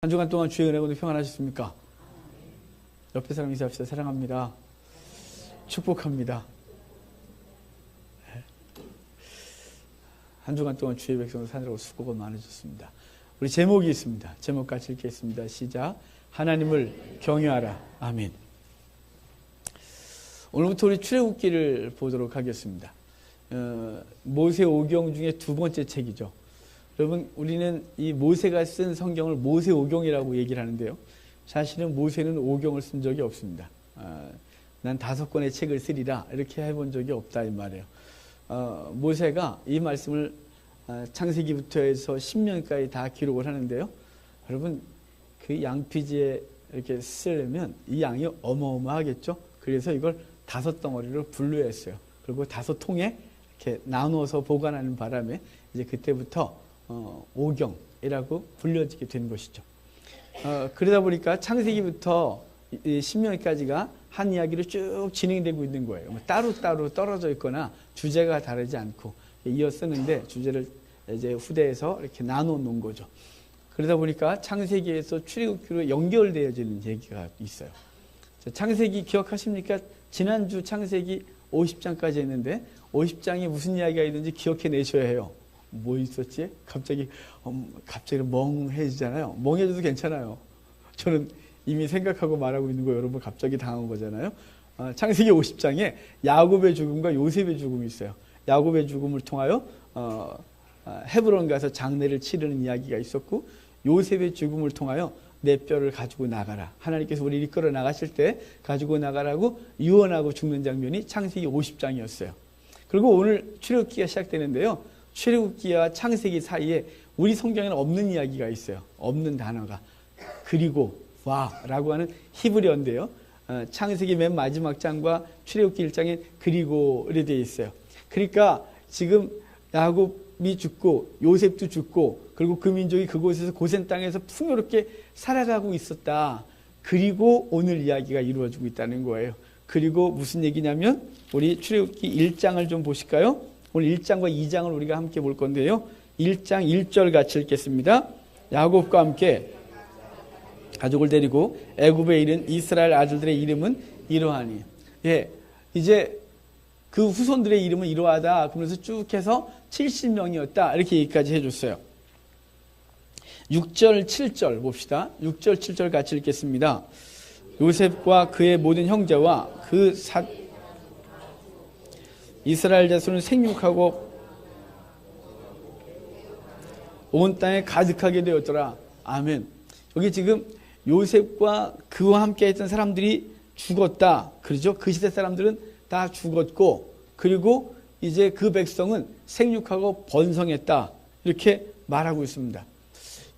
한 주간 동안 주의 은혜가 평안하셨습니까? 옆에 사람 인사합시다. 사랑합니다. 축복합니다. 한 주간 동안 주의 백성을 사느라고 수고가 많으셨습니다. 우리 제목이 있습니다. 제목 같이 읽겠습니다. 시작. 하나님을 경외하라. 아멘. 오늘부터 우리 출애굽기를 보도록 하겠습니다. 모세 오경 중에 두 번째 책이죠. 여러분, 우리는 이 모세가 쓴 성경을 모세 오경이라고 얘기를 하는데요. 사실은 모세는 오경을 쓴 적이 없습니다. 난 5권의 책을 쓰리라 이렇게 해본 적이 없다 이 말이에요. 모세가 이 말씀을 창세기부터 해서 신명기까지 다 기록을 하는데요. 여러분, 그 양피지에 이렇게 쓰려면 이 양이 어마어마하겠죠. 그래서 이걸 5덩어리로 분류했어요. 그리고 5통에 이렇게 나누어서 보관하는 바람에 이제 그때부터 오경이라고 불려지게 된 것이죠. 그러다 보니까 창세기부터 신명기까지가 한 이야기로 쭉 진행되고 있는 거예요. 따로따로 떨어져 있거나 주제가 다르지 않고 이어 쓰는데 주제를 이제 후대에서 이렇게 나눠 놓은 거죠. 그러다 보니까 창세기에서 출애굽기로 연결되어지는 얘기가 있어요. 창세기 기억하십니까? 지난주 창세기 50장까지 했는데 50장에 무슨 이야기가 있는지 기억해내셔야 해요. 뭐 있었지? 갑자기 멍해지잖아요. 멍해져도 괜찮아요. 저는 이미 생각하고 말하고 있는 거 여러분 갑자기 당한 거잖아요. 창세기 50장에 야곱의 죽음과 요셉의 죽음이 있어요. 야곱의 죽음을 통하여 헤브론 가서 장례를 치르는 이야기가 있었고, 요셉의 죽음을 통하여 내 뼈를 가지고 나가라. 하나님께서 우리를 이끌어 나가실 때 가지고 나가라고 유언하고 죽는 장면이 창세기 50장이었어요. 그리고 오늘 출애굽기가 시작되는데요. 출애굽기와 창세기 사이에 우리 성경에는 없는 이야기가 있어요. 없는 단어가 그리고 와라고 하는 히브리어인데요. 창세기 맨 마지막 장과 출애굽기 1장에 그리고 이렇게 되어 있어요. 그러니까 지금 야곱이 죽고 요셉도 죽고 그리고 그 민족이 그곳에서 고센 땅에서 풍요롭게 살아가고 있었다. 그리고 오늘 이야기가 이루어지고 있다는 거예요. 그리고 무슨 얘기냐면 우리 출애굽기 1장을 좀 보실까요? 오늘 1장과 2장을 우리가 함께 볼 건데요. 1장 1절 같이 읽겠습니다. 야곱과 함께 가족을 데리고 애굽에 이른 이스라엘 아들들의 이름은 이러하니. 예, 이제 그 후손들의 이름은 이러하다. 그러면서 쭉 해서 70명이었다. 이렇게 얘기까지 해줬어요. 6절 7절 봅시다. 6절 7절 같이 읽겠습니다. 요셉과 그의 모든 형제와 그 이스라엘 자손은 생육하고 온 땅에 가득하게 되었더라. 아멘. 여기 지금 요셉과 그와 함께 했던 사람들이 죽었다. 그렇죠? 그 시대 사람들은 다 죽었고, 그리고 이제 그 백성은 생육하고 번성했다. 이렇게 말하고 있습니다.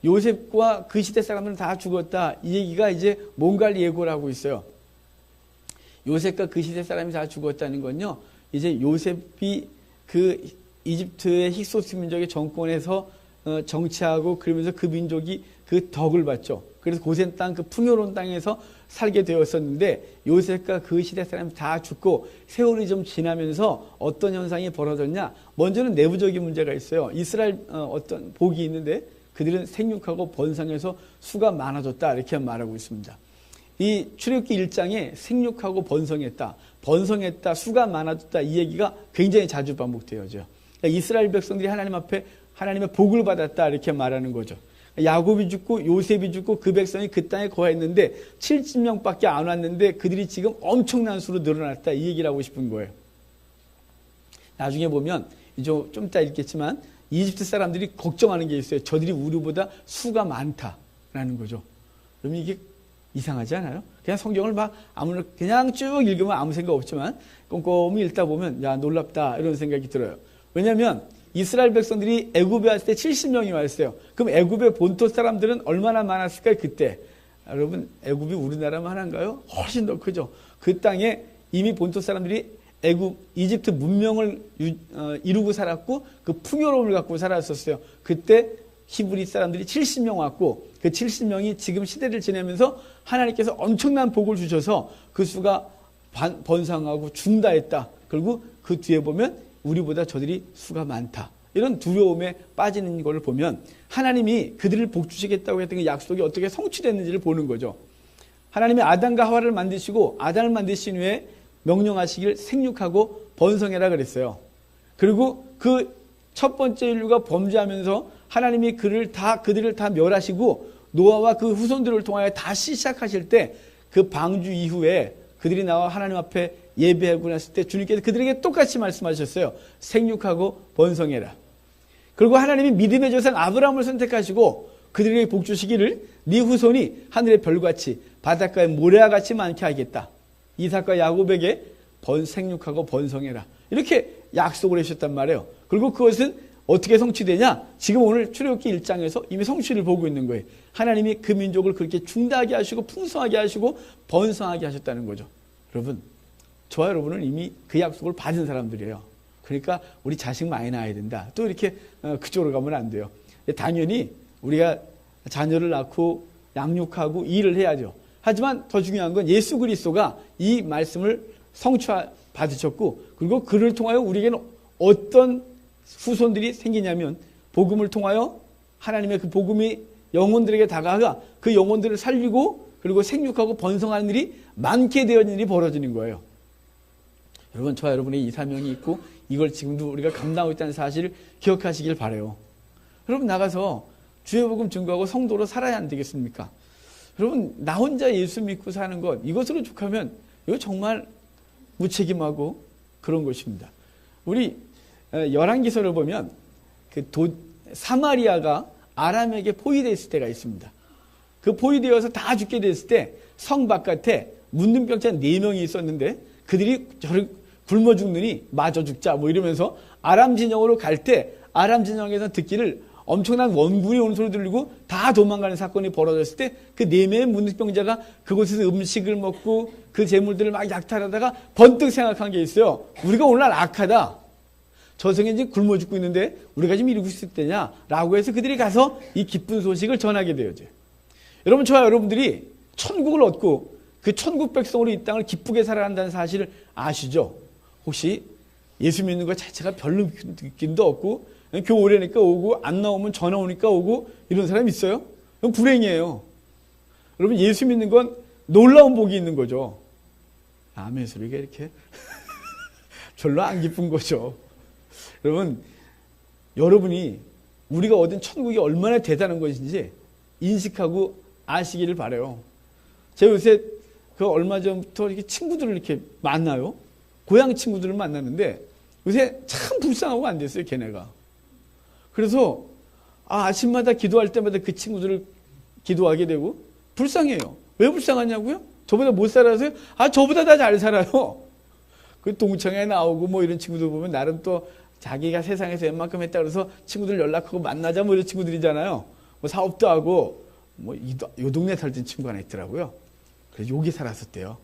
요셉과 그 시대 사람들은 다 죽었다. 이 얘기가 이제 뭔가를 예고를 하고 있어요. 요셉과 그 시대 사람이 다 죽었다는 건요, 이제 요셉이 그 이집트의 힉소스 민족의 정권에서 정치하고 그러면서 그 민족이 그 덕을 받죠. 그래서 고센 땅, 그 풍요로운 땅에서 살게 되었었는데 요셉과 그 시대 사람이 다 죽고 세월이 좀 지나면서 어떤 현상이 벌어졌냐? 먼저는 내부적인 문제가 있어요. 이스라엘 어떤 복이 있는데 그들은 생육하고 번성해서 수가 많아졌다. 이렇게 말하고 있습니다. 이 출애굽기 1장에 생육하고 번성했다, 수가 많아졌다 이 얘기가 굉장히 자주 반복되어져요. 그러니까 이스라엘 백성들이 하나님 앞에 하나님의 복을 받았다 이렇게 말하는 거죠. 야곱이 죽고 요셉이 죽고 그 백성이 그 땅에 거했는데 70명밖에 안 왔는데 그들이 지금 엄청난 수로 늘어났다 이 얘기를 하고 싶은 거예요. 나중에 보면 이제 좀 이따 읽겠지만 이집트 사람들이 걱정하는 게 있어요. 저들이 우리보다 수가 많다라는 거죠. 그럼 이게 이상하지 않아요? 그냥 성경을 막 아무나 그냥 쭉 읽으면 아무 생각 없지만 꼼꼼히 읽다 보면 야 놀랍다 이런 생각이 들어요. 왜냐하면 이스라엘 백성들이 애굽에 왔을 때 70명이 왔어요. 그럼 애굽의 본토 사람들은 얼마나 많았을까요? 그때 여러분 애굽이 우리나라만 한가요? 훨씬 더 크죠. 그 땅에 이미 본토 사람들이 이집트 문명을 이루고 살았고 그 풍요로움을 갖고 살았었어요. 그때 히브리 사람들이 70명 왔고 그 70명이 지금 시대를 지내면서 하나님께서 엄청난 복을 주셔서 그 수가 번성하고 중다했다. 그리고 그 뒤에 보면 우리보다 저들이 수가 많다. 이런 두려움에 빠지는 걸 보면 하나님이 그들을 복주시겠다고 했던 그 약속이 어떻게 성취됐는지를 보는 거죠. 하나님이 아담과 하와를 만드시고 아담을 만드신 후에 명령하시길 생육하고 번성해라 그랬어요. 그리고 그 첫 번째 인류가 범죄하면서 하나님이 그들을 다 멸하시고 노아와 그 후손들을 통하여 다시 시작하실 때 그 방주 이후에 그들이 나와 하나님 앞에 예배하고 났을 때 주님께서 그들에게 똑같이 말씀하셨어요. 생육하고 번성해라. 그리고 하나님이 믿음의 조상 아브라함을 선택하시고 그들에게 복주시기를 네 후손이 하늘의 별같이 바닷가의 모래와 같이 많게 하겠다. 이삭과 야곱에게 생육하고 번성해라. 이렇게 약속을 해주셨단 말이에요. 그리고 그것은 어떻게 성취되냐? 지금 오늘 출애굽기 1장에서 이미 성취를 보고 있는 거예요. 하나님이 그 민족을 그렇게 중대하게 하시고 풍성하게 하시고 번성하게 하셨다는 거죠. 여러분, 저와 여러분은 이미 그 약속을 받은 사람들이에요. 그러니까 우리 자식 많이 낳아야 된다. 또 이렇게 그쪽으로 가면 안 돼요. 당연히 우리가 자녀를 낳고 양육하고 일을 해야죠. 하지만 더 중요한 건 예수 그리스도가 이 말씀을 받으셨고 그리고 그를 통하여 우리에게는 어떤 후손들이 생기냐면 복음을 통하여 하나님의 그 복음이 영혼들에게 다가가 그 영혼들을 살리고 그리고 생육하고 번성하는 일이 많게 되어지는 일이 벌어지는 거예요. 여러분, 저와 여러분의 이 사명이 있고 이걸 지금도 우리가 감당하고 있다는 사실을 기억하시길 바라요. 여러분, 나가서 주의 복음 증거하고 성도로 살아야 안 되겠습니까? 여러분, 나 혼자 예수 믿고 사는 것, 이것으로 족하면 이거 정말 무책임하고 그런 것입니다. 우리 열왕기서를 보면 사마리아가 아람에게 포위되었을 때가 있습니다. 그 포위되어서 다 죽게 됐을 때 성 바깥에 문둥병자 4명이 있었는데 그들이 저를 굶어 죽느니 마저 죽자 뭐 이러면서 아람 진영으로 갈 때 아람 진영에서 듣기를 엄청난 원군이 오는 소리 들리고 다 도망가는 사건이 벌어졌을 때 그 4명의 문둥병자가 그곳에서 음식을 먹고 그 재물들을 막 약탈하다가 번뜩 생각한 게 있어요. 우리가 오늘날 악하다. 저 성에 이제 굶어 죽고 있는데 우리가 지금 이러고 있을 때냐라고 해서 그들이 가서 이 기쁜 소식을 전하게 되어져요. 여러분, 저와 여러분들이 천국을 얻고 그 천국 백성으로 이 땅을 기쁘게 살아야 한다는 사실을 아시죠? 혹시 예수 믿는 것 자체가 별로 느낌도 없고 교회 오래니까 오고 안 나오면 전화 오니까 오고 이런 사람 있어요? 그럼 불행이에요. 여러분, 예수 믿는 건 놀라운 복이 있는 거죠. 아멘 소리가 이렇게 별로 안 기쁜 거죠. 여러분이 우리가 얻은 천국이 얼마나 대단한 것인지 인식하고 아시기를 바라요. 제가 요새 얼마 전부터 이렇게 친구들을 이렇게 만나요. 고향 친구들을 만났는데 요새 참 불쌍하고 안 됐어요, 걔네가. 그래서 아침마다 기도할 때마다 그 친구들을 기도하게 되고 불쌍해요. 왜 불쌍하냐고요? 저보다 못 살아서요? 저보다 다 잘 살아요. 그 동창회 나오고 뭐 이런 친구들 보면 나름 또 자기가 세상에서 웬만큼 했다 그래서 친구들 연락하고 만나자 뭐 이런 친구들이잖아요. 뭐 사업도 하고 뭐 이 동네 살던 친구 하나 있더라고요. 그래서 여기 살았었대요.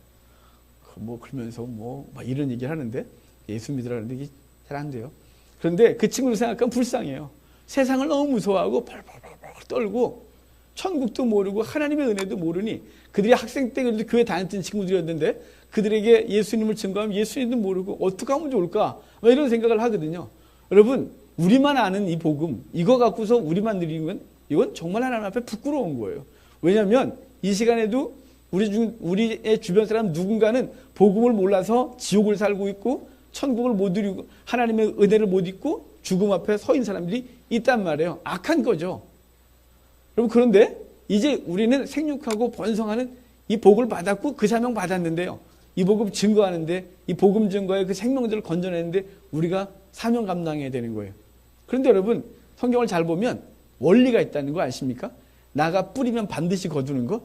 뭐 그러면서 막 이런 얘기를 하는데 예수 믿으라는데 이게 잘 안 돼요. 그런데 그 친구를 생각하면 불쌍해요. 세상을 너무 무서워하고 펄펄펄 떨고 천국도 모르고 하나님의 은혜도 모르니 그들이 학생 때 그래도 교회 다녔던 친구들이었는데 그들에게 예수님을 증거하면 예수님도 모르고 어떻게 하면 좋을까 이런 생각을 하거든요. 여러분, 우리만 아는 이 복음 이거 갖고서 우리만 누리는 건 이건 정말 하나님 앞에 부끄러운 거예요. 왜냐하면 이 시간에도 우리의 주변 사람 누군가는 복음을 몰라서 지옥을 살고 있고 천국을 못 누리고 하나님의 은혜를 못 입고 죽음 앞에 서 있는 사람들이 있단 말이에요. 악한 거죠. 여러분, 그런데 이제 우리는 생육하고 번성하는 이 복을 받았고 그 사명 받았는데요. 이 복음 증거하는데 이 복음 증거에 그 생명들을 건져내는데 우리가 사명 감당해야 되는 거예요. 그런데 여러분, 성경을 잘 보면 원리가 있다는 거 아십니까? 나가 뿌리면 반드시 거두는 거?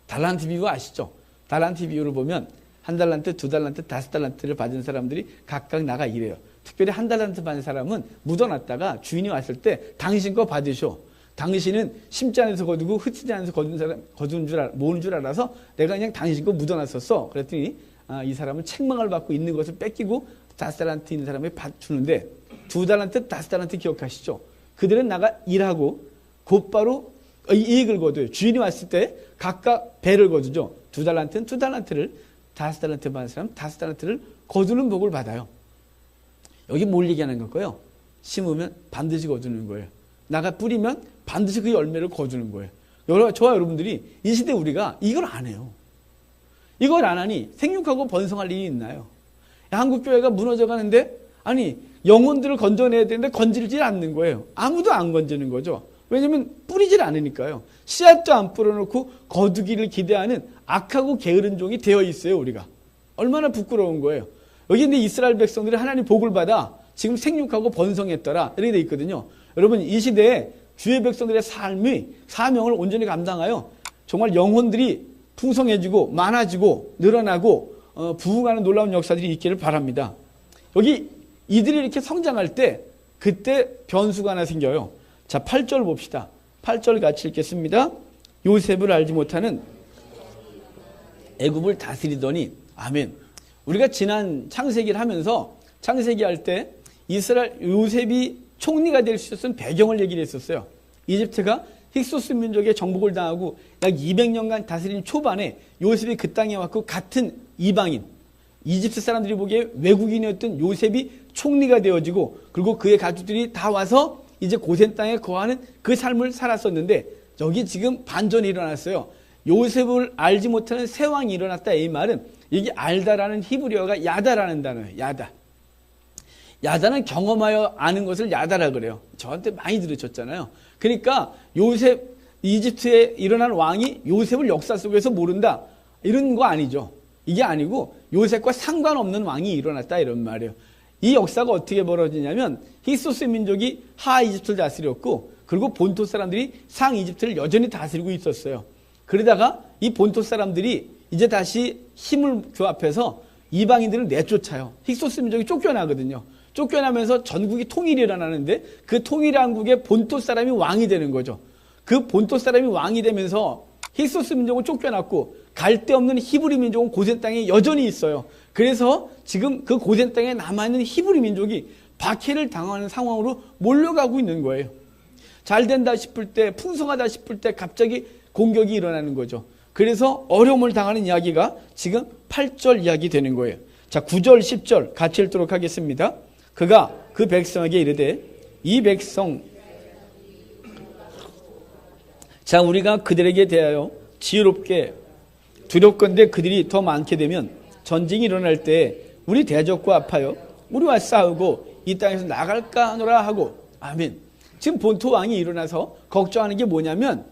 달란트 비유 아시죠? 달란트 비유를 보면 1달란트, 2달란트, 5달란트를 받은 사람들이 각각 나가 일해요. 특별히 1달란트 받은 사람은 묻어놨다가 주인이 왔을 때 당신 거 받으셔. 당신은 심지 않아서 거두고 흩지 않아서 모은 줄 알아서 내가 그냥 당신 거 묻어놨었어. 그랬더니 이 사람은 책망을 받고 있는 것을 뺏기고 5달란트 있는 사람에게 주는데 2달란트, 5달란트 기억하시죠? 그들은 나가 일하고 곧바로 이익을 거둬요. 주인이 왔을 때 각각 배를 거두죠. 2달란트는 2달란트를 5달란트 받은 사람 5달란트를 거두는 복을 받아요. 여기 뭘 얘기하는 걸까요? 심으면 반드시 거두는 거예요. 나가 뿌리면 반드시 그 열매를 거두는 거예요. 저와 여러분들이 이 시대 우리가 이걸 안 해요. 이걸 안 하니 생육하고 번성할 일이 있나요? 한국교회가 무너져 가는데 아니 영혼들을 건져내야 되는데 건질질 않는 거예요. 아무도 안 건지는 거죠. 왜냐하면 뿌리질 않으니까요. 씨앗도 안 뿌려놓고 거두기를 기대하는 악하고 게으른 종이 되어 있어요. 우리가. 얼마나 부끄러운 거예요. 여기 근데 이스라엘 백성들이 하나님 복을 받아 지금 생육하고 번성했더라 이렇게 돼 있거든요. 여러분 이 시대에 주의 백성들의 삶의 사명을 온전히 감당하여 정말 영혼들이 풍성해지고 많아지고 늘어나고 부흥하는 놀라운 역사들이 있기를 바랍니다. 여기 이들이 이렇게 성장할 때 그때 변수가 하나 생겨요. 자, 8절 봅시다. 8절 같이 읽겠습니다. 요셉을 알지 못하는 애굽을 다스리더니 아멘. 우리가 지난 창세기를 하면서 창세기 할 때 이스라엘 요셉이 총리가 될 수 있었던 배경을 얘기를 했었어요. 이집트가 힉소스 민족의 정복을 당하고 약 200년간 다스린 초반에 요셉이 그 땅에 왔고 같은 이방인 이집트 사람들이 보기에 외국인이었던 요셉이 총리가 되어지고 그리고 그의 가족들이 다 와서 이제 고센 땅에 거하는 그 삶을 살았었는데 여기 지금 반전이 일어났어요. 요셉을 알지 못하는 새 왕이 일어났다. 이 말은 이게 알다라는 히브리어가 야다라는 단어예요. 야다. 야다는 경험하여 아는 것을 야다라 그래요. 저한테 많이 들으셨잖아요. 그러니까 요셉 이집트에 일어난 왕이 요셉을 역사 속에서 모른다. 이런 거 아니죠. 이게 아니고 요셉과 상관없는 왕이 일어났다 이런 말이에요. 이 역사가 어떻게 벌어지냐면 힉소스 민족이 하 이집트를 다스렸고 그리고 본토 사람들이 상 이집트를 여전히 다스리고 있었어요. 그러다가 이 본토 사람들이 이제 다시 힘을 교합해서 이방인들을 내쫓아요. 힉소스 민족이 쫓겨나거든요. 쫓겨나면서 전국이 통일이 일어나는데 그 통일왕국의 본토 사람이 왕이 되는 거죠. 그 본토 사람이 왕이 되면서 힉소스 민족은 쫓겨났고 갈데없는 히브리 민족은 고센 땅에 여전히 있어요. 그래서 지금 그 고센 땅에 남아있는 히브리 민족이 박해를 당하는 상황으로 몰려가고 있는 거예요. 잘 된다 싶을 때 풍성하다 싶을 때 갑자기 공격이 일어나는 거죠. 그래서 어려움을 당하는 이야기가 지금 8절 이야기 되는 거예요. 자, 9절 10절 같이 읽도록 하겠습니다. 그가 그 백성에게 이르되 이 백성 자 우리가 그들에게 대하여 지혜롭게 두렵건대 그들이 더 많게 되면 전쟁이 일어날 때 우리 대적과 합하여 우리와 싸우고 이 땅에서 나갈까 하노라 하고 아멘. 지금 본토 왕이 일어나서 걱정하는 게 뭐냐면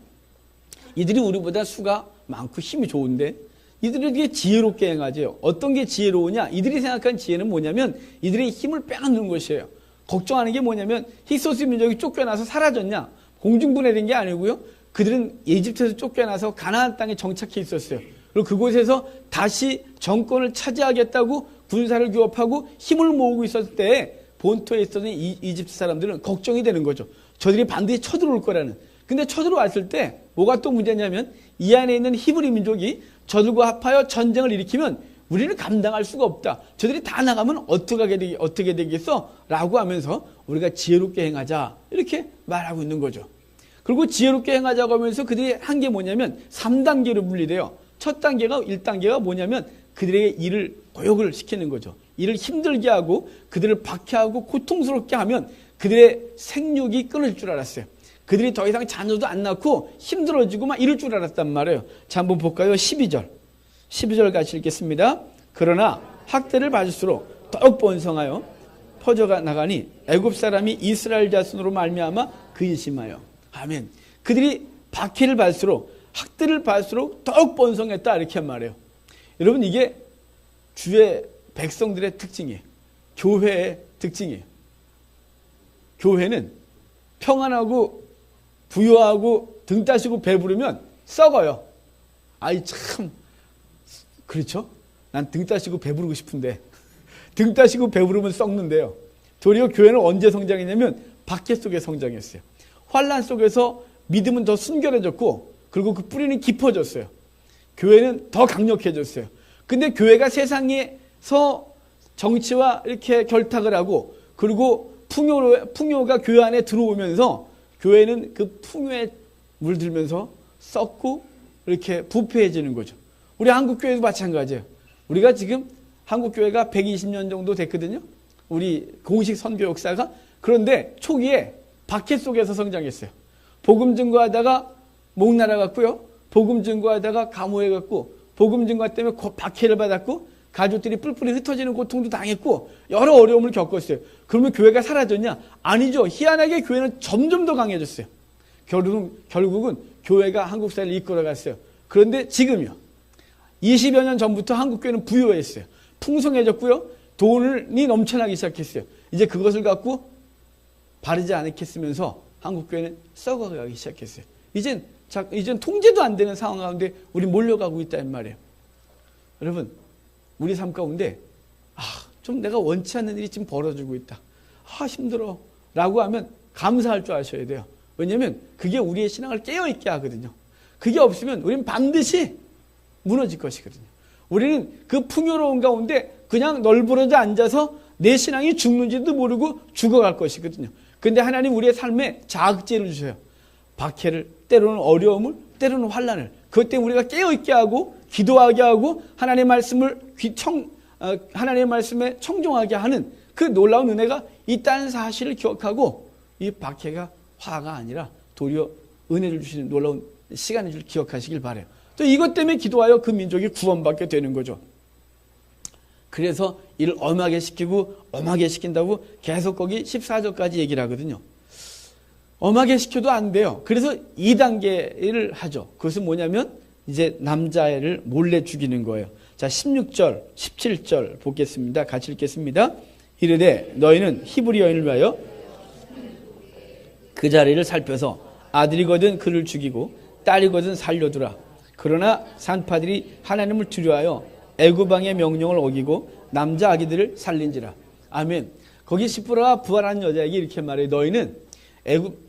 이들이 우리보다 수가 많고 힘이 좋은데 이들에게 지혜롭게 행하죠. 어떤 게 지혜로우냐? 이들이 생각한 지혜는 뭐냐면 이들의 힘을 빼앗는 것이에요. 걱정하는 게 뭐냐면 힉소스 민족이 쫓겨나서 사라졌냐? 공중분해된 게 아니고요. 그들은 이집트에서 쫓겨나서 가나안 땅에 정착해 있었어요. 그리고 그곳에서 다시 정권을 차지하겠다고 군사를 규합하고 힘을 모으고 있었을 때 본토에 있었던 이집트 사람들은 걱정이 되는 거죠. 저들이 반드시 쳐들어올 거라는. 근데 쳐들어왔을 때 뭐가 또 문제냐면 이 안에 있는 히브리 민족이 저들과 합하여 전쟁을 일으키면 우리는 감당할 수가 없다. 저들이 다 나가면 어떻게 되겠어? 라고 하면서 우리가 지혜롭게 행하자. 이렇게 말하고 있는 거죠. 그리고 지혜롭게 행하자고 하면서 그들이 한 게 뭐냐면 3단계로 분리돼요. 첫 단계가 1단계가 뭐냐면 그들에게 일을 고역을 시키는 거죠. 일을 힘들게 하고 그들을 박해하고 고통스럽게 하면 그들의 생육이 끊을 줄 알았어요. 그들이 더 이상 자녀도 안 낳고 힘들어지고 막 이럴 줄 알았단 말이에요. 자, 한번 볼까요? 12절. 12절 같이 읽겠습니다. 그러나 학대를 받을수록 더욱 번성하여 퍼져가 나가니 애굽 사람이 이스라엘 자손으로 말미암아 근심하여. 아멘. 그들이 박해를 받을수록 학대를 받을수록 더욱 번성했다 이렇게 말해요. 여러분 이게 주의 백성들의 특징이에요. 교회의 특징이에요. 교회는 평안하고 부유하고 등 따시고 배부르면 썩어요. 아이 참 그렇죠? 난 등 따시고 배부르고 싶은데 등 따시고 배부르면 썩는데요. 도리어 교회는 언제 성장했냐면 박해 속에 성장했어요. 환난 속에서 믿음은 더 순결해졌고 그리고 그 뿌리는 깊어졌어요. 교회는 더 강력해졌어요. 근데 교회가 세상에서 정치와 이렇게 결탁을 하고 그리고 풍요가 교회 안에 들어오면서 교회는 그 풍요에 물들면서 썩고 이렇게 부패해지는 거죠. 우리 한국교회도 마찬가지예요. 우리가 지금 한국교회가 120년 정도 됐거든요. 우리 공식 선교 역사가. 그런데 초기에 박해 속에서 성장했어요. 복음 증거하다가 목 날아갔고요. 복음 증거하다가 감호해갖고 복음 증거 때문에 박해를 받았고 가족들이 뿔뿔이 흩어지는 고통도 당했고 여러 어려움을 겪었어요. 그러면 교회가 사라졌냐? 아니죠. 희한하게 교회는 점점 더 강해졌어요. 결국은 교회가 한국 사회를 이끌어갔어요. 그런데 지금요. 20여 년 전부터 한국 교회는 부유했어요. 풍성해졌고요. 돈이 넘쳐나기 시작했어요. 이제 그것을 갖고 바르지 않겠으면서 한국 교회는 썩어가기 시작했어요. 이젠 통제도 안 되는 상황 가운데 우리 몰려가고 있다는 말이에요. 여러분, 우리 삶 가운데 좀 내가 원치 않는 일이 지금 벌어지고 있다. 힘들어. 라고 하면 감사할 줄 아셔야 돼요. 왜냐하면 그게 우리의 신앙을 깨어있게 하거든요. 그게 없으면 우리는 반드시 무너질 것이거든요. 우리는 그 풍요로운 가운데 그냥 널브러져 앉아서 내 신앙이 죽는지도 모르고 죽어갈 것이거든요. 그런데 하나님 우리의 삶에 자극제를 주셔요. 박해를, 때로는 어려움을, 때로는 환난을. 그것 때문에 우리가 깨어있게 하고 기도하게 하고 하나님의 말씀에 청종하게 하는 그 놀라운 은혜가 있다는 사실을 기억하고 이 박해가 화가 아니라 도리어 은혜를 주시는 놀라운 시간인 줄 기억하시길 바라요. 또 이것 때문에 기도하여 그 민족이 구원받게 되는 거죠. 그래서 이를 엄하게 시킨다고 계속 거기 14절까지 얘기를 하거든요. 엄하게 시켜도 안 돼요. 그래서 2단계를 하죠. 그것은 뭐냐면 이제 남자애를 몰래 죽이는 거예요. 자, 16절, 17절 보겠습니다. 같이 읽겠습니다. 이르되 너희는 히브리 여인을 위하여 그 자리를 살펴서 아들이거든 그를 죽이고 딸이거든 살려두라. 그러나 산파들이 하나님을 두려워하여 애굽 왕의 명령을 어기고 남자 아기들을 살린지라. 아멘. 거기 시프라가 부활한 여자에게 이렇게 말해요. 너희는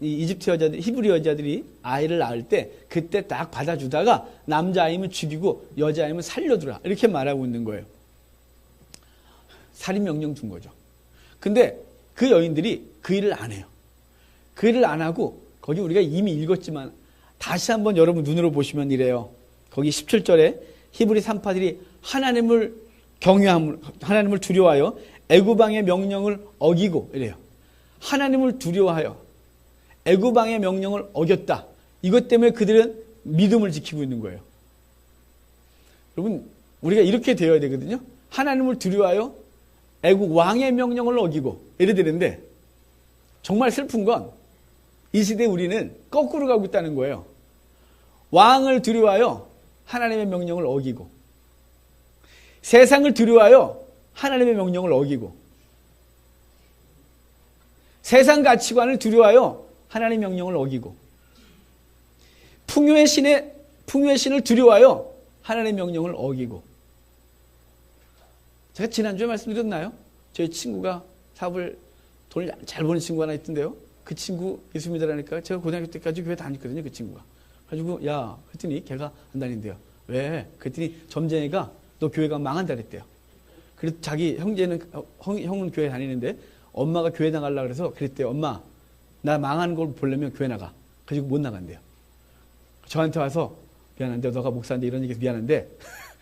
이집트 여자들, 히브리 여자들이 아이를 낳을 때 그때 딱 받아주다가 남자아이면 죽이고 여자아이면 살려두라. 이렇게 말하고 있는 거예요. 살인 명령 준 거죠. 근데 그 여인들이 그 일을 안 해요. 그 일을 안 하고 거기 우리가 이미 읽었지만 다시 한번 여러분 눈으로 보시면 이래요. 거기 17절에 히브리 산파들이 하나님을 두려워하여 애굽 왕의 명령을 어기고 이래요. 하나님을 두려워하여 애굽 왕의 명령을 어겼다. 이것 때문에 그들은 믿음을 지키고 있는 거예요. 여러분, 우리가 이렇게 되어야 되거든요. 하나님을 두려워하여 애굽 왕의 명령을 어기고 이래야 되는데 정말 슬픈 건 이 시대에 우리는 거꾸로 가고 있다는 거예요. 왕을 두려워하여 하나님의 명령을 어기고 세상을 두려워하여 하나님의 명령을 어기고 세상 가치관을 두려워하여 하나님의 명령을 어기고 풍요의 신을 두려워하여 하나님의 명령을 어기고. 제가 지난주에 말씀드렸나요? 저희 친구가 돈을 잘 버는 친구 하나 있던데요. 그 친구 예수 믿으라니까 제가 고등학교 때까지 교회 다녔거든요. 그 친구가. 가지고 그랬더니 걔가 안 다닌대요. 왜? 그랬더니 점쟁이가 너 교회가 망한다 그랬대요. 그래서 자기 형은 교회 다니는데 엄마가 교회 나가려고 그래서 그랬대요. 엄마, 나 망하는 걸 보려면 교회 나가. 가지고 못 나간대요. 저한테 와서 미안한데 너가 목사인데 이런 얘기해서 미안한데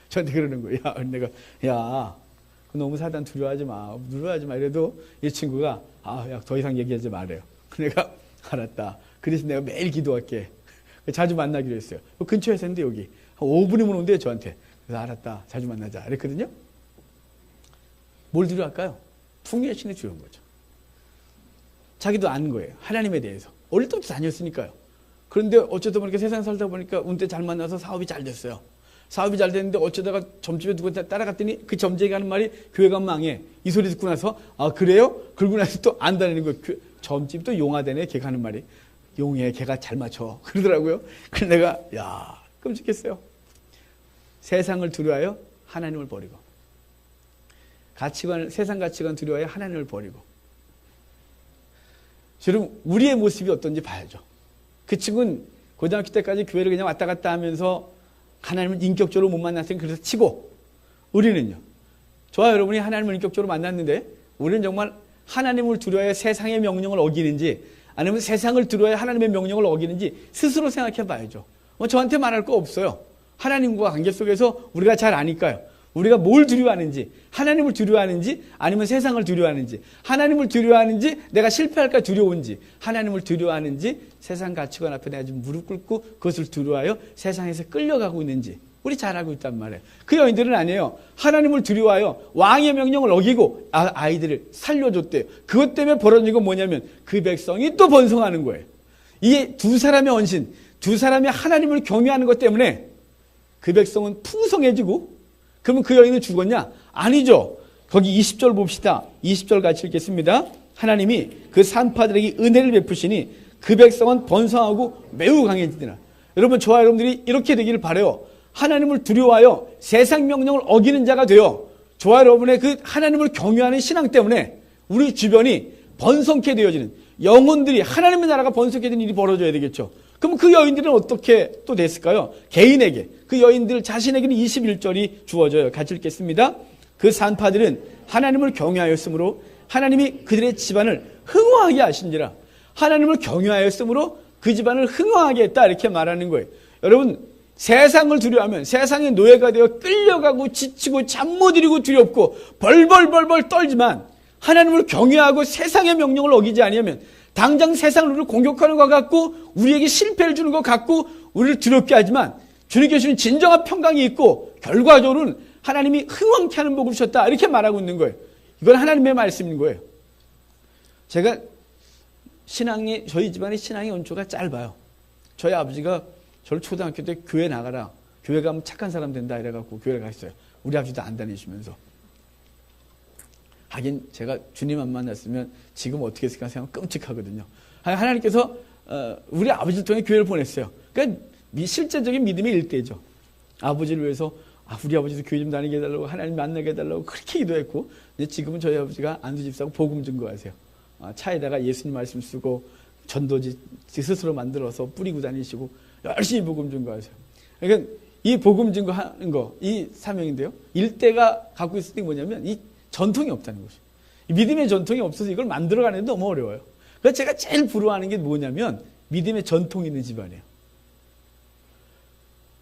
저한테 그러는 거예요. 내가 너무 사단 두려워하지 마. 이래도 이 친구가 더 이상 얘기하지 말아요. 내가 알았다. 그래서 내가 매일 기도할게. 자주 만나기로 했어요. 근처에서 했는데 여기 한 5분이면 온대요 저한테. 그래서 알았다. 자주 만나자. 그랬거든요. 뭘 두려워할까요? 풍요의 신을 두려운 거죠. 자기도 아는 거예요. 하나님에 대해서. 어릴 때부터 다녔으니까요. 그런데 어쩌다 보니까 세상 살다 보니까 운때 잘 만나서 사업이 잘 됐어요. 사업이 잘 됐는데 어쩌다가 점집에 누구 따라갔더니 그 점쟁이가 하는 말이 교회가 망해. 이 소리 듣고 나서 그래요? 그러고 나서 또 안 다니는 거예요. 점집도 용화되네. 걔가 하는 말이. 용해. 걔가 잘 맞춰. 그러더라고요. 그래서 내가 끔찍했어요. 세상을 두려워하여 하나님을 버리고 세상 가치관 두려워하여 하나님을 버리고. 여러분 우리의 모습이 어떤지 봐야죠. 그 친구는 고등학교 때까지 교회를 그냥 왔다 갔다 하면서 하나님을 인격적으로 못 만났으니 그래서 치고, 우리는요. 저와 여러분이 하나님을 인격적으로 만났는데 우리는 정말 하나님을 두려워해 세상의 명령을 어기는지 아니면 세상을 두려워해 하나님의 명령을 어기는지 스스로 생각해 봐야죠. 저한테 말할 거 없어요. 하나님과 관계 속에서 우리가 잘 아니까요. 우리가 뭘 두려워하는지, 하나님을 두려워하는지 아니면 세상을 두려워하는지, 하나님을 두려워하는지 내가 실패할까 두려운지, 하나님을 두려워하는지 세상 가치관 앞에 내가 지금 무릎 꿇고 그것을 두려워하여 세상에서 끌려가고 있는지 우리 잘 알고 있단 말이에요. 그 여인들은 아니에요. 하나님을 두려워하여 왕의 명령을 어기고 아이들을 살려줬대요. 그것 때문에 벌어진 건 뭐냐면 그 백성이 또 번성하는 거예요. 이게 두 사람의 언신, 두 사람이 하나님을 경외하는 것 때문에 그 백성은 풍성해지고, 그러면 그 여인은 죽었냐? 아니죠. 거기 20절 봅시다. 20절 같이 읽겠습니다. 하나님이 그 산파들에게 은혜를 베푸시니 그 백성은 번성하고 매우 강해지더라. 여러분, 저와 여러분들이 이렇게 되기를 바라요. 하나님을 두려워하여 세상 명령을 어기는 자가 되어 저와 여러분의 그 하나님을 경외하는 신앙 때문에 우리 주변이 번성케 되어지는, 영혼들이 하나님의 나라가 번성케 되는 일이 벌어져야 되겠죠. 그럼 그 여인들은 어떻게 또 됐을까요? 개인에게, 그 여인들 자신에게는 21절이 주어져요. 같이 읽겠습니다. 그 산파들은 하나님을 경외하였으므로 하나님이 그들의 집안을 흥왕하게 하신지라. 하나님을 경외하였으므로 그 집안을 흥왕하게 했다, 이렇게 말하는 거예요. 여러분, 세상을 두려워하면 세상의 노예가 되어 끌려가고 지치고 잠 못 이루고 두렵고 벌벌벌벌 떨지만, 하나님을 경외하고 세상의 명령을 어기지 아니하면 당장 세상을 우리를 공격하는 것 같고 우리에게 실패를 주는 것 같고 우리를 두렵게 하지만, 주님께 주신 진정한 평강이 있고 결과적으로는 하나님이 흥왕케 하는 복을 주셨다, 이렇게 말하고 있는 거예요. 이건 하나님의 말씀인 거예요. 제가 저희 집안의 신앙의 연초가 짧아요. 저희 아버지가 저를 초등학교 때 교회 나가라, 교회 가면 착한 사람 된다 이래갖고 교회를 갔어요. 우리 아버지도 안 다니시면서. 하긴 제가 주님 안 만났으면 지금 어떻게 했을까 생각하면 끔찍하거든요. 하나님께서 우리 아버지를 통해 교회를 보냈어요. 그러니까 실제적인 믿음의 일대죠. 아버지를 위해서 우리 아버지도 교회 좀 다니게 해달라고, 하나님 만나게 해달라고 그렇게 기도했고, 지금은 저희 아버지가 안수집사고 복음 증거하세요. 차에다가 예수님 말씀 쓰고 전도지 스스로 만들어서 뿌리고 다니시고 열심히 복음 증거하세요. 그러니까 이 복음 증거하는 거, 이 사명인데요. 일대가 갖고 있을 때 뭐냐면 이 전통이 없다는 거죠. 믿음의 전통이 없어서 이걸 만들어가는 게 너무 어려워요. 그래서 제가 제일 부러워하는 게 뭐냐면 믿음의 전통이 있는 집안이에요.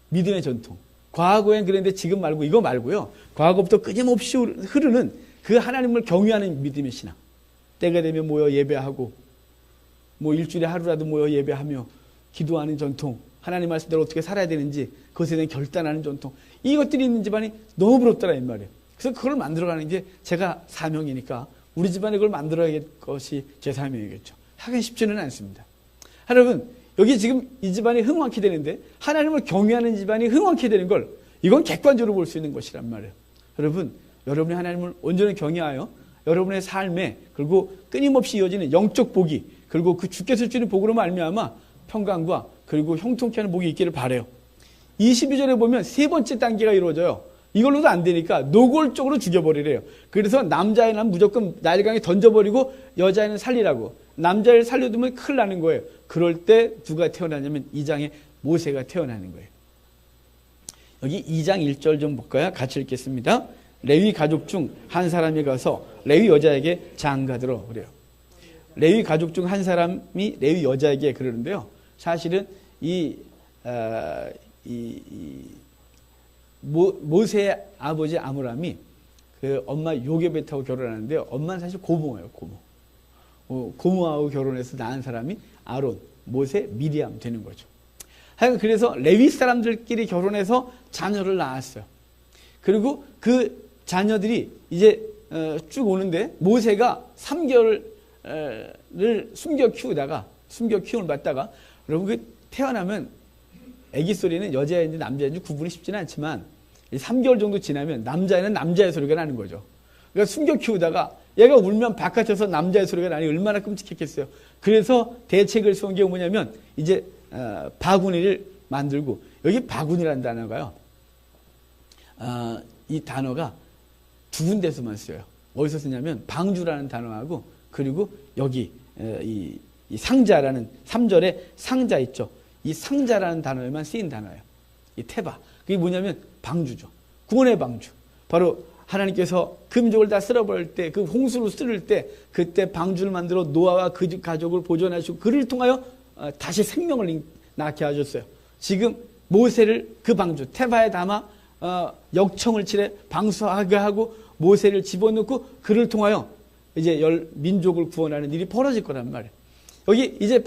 믿음의 전통. 과거엔 그랬는데 지금 말고 이거 말고요. 과거부터 끊임없이 흐르는 그 하나님을 경외하는 믿음의 신앙. 때가 되면 모여 예배하고, 뭐 일주일에 하루라도 모여 예배하며 기도하는 전통. 하나님 말씀대로 어떻게 살아야 되는지 그것에 대한 결단하는 전통. 이것들이 있는 집안이 너무 부럽더라 이 말이에요. 그래서 그걸 만들어가는 게 제가 사명이니까 우리 집안에 그걸 만들어야 할 것이 제 사명이겠죠. 하긴 쉽지는 않습니다. 여러분, 여기 지금 이 집안이 흥왕케 되는데 하나님을 경외하는 집안이 흥왕케 되는 걸, 이건 객관적으로 볼 수 있는 것이란 말이에요. 여러분, 여러분이 하나님을 온전히 경외하여 여러분의 삶에, 그리고 끊임없이 이어지는 영적 복이, 그리고 그 주께서 주는 복으로 말미암아 평강과 그리고 형통케 하는 복이 있기를 바라요. 22절에 보면 세 번째 단계가 이루어져요. 이걸로도 안 되니까 노골적으로 죽여버리래요. 그래서 남자애는 무조건 나일강에 던져버리고 여자애는 살리라고. 남자를 살려두면 큰일 나는 거예요. 그럴 때 누가 태어나냐면 2장에 모세가 태어나는 거예요. 여기 2장 1절 좀 볼까요? 같이 읽겠습니다. 레위 가족 중 한 사람이 가서 레위 여자에게 장가들어 그래요. 레위 가족 중 한 사람이 레위 여자에게 그러는데요. 사실은 모세의 아버지 아므람이 그 엄마 요게벳하고 결혼하는데요. 엄마는 사실 고모예요, 고모. 고모하고 결혼해서 낳은 사람이 아론, 모세, 미리암 되는 거죠. 하여간 그래서 레위 사람들끼리 결혼해서 자녀를 낳았어요. 그리고 그 자녀들이 이제 쭉 오는데 모세가 3개월을 숨겨 키움을 받다가, 여러분 그 태어나면 아기 소리는 여자인지 남자인지 구분이 쉽지는 않지만 3개월 정도 지나면 남자애는 남자의 소리가 나는 거죠. 그러니까 숨겨 키우다가 얘가 울면 바깥에서 남자의 소리가 나니 얼마나 끔찍했겠어요. 그래서 대책을 세운 게 뭐냐면 이제 바구니를 만들고, 여기 바구니라는 단어가요. 이 단어가 두 군데서만 써요. 어디서 쓰냐면 방주라는 단어하고, 그리고 여기 이 상자라는 3절에 상자 있죠. 이 상자라는 단어에만 쓰인 단어예요. 이 테바. 그게 뭐냐면 방주죠. 구원의 방주. 바로 하나님께서 금족을 다 쓸어버릴 때, 그 홍수로 쓸을 때, 그때 방주를 만들어 노아와 그 집 가족을 보존하시고 그를 통하여 다시 생명을 낳게 하셨어요. 지금 모세를 그 방주 테바에 담아 역청을 칠해 방수하게 하고 모세를 집어넣고 그를 통하여 이제 민족을 구원하는 일이 벌어질 거란 말이에요. 여기 이제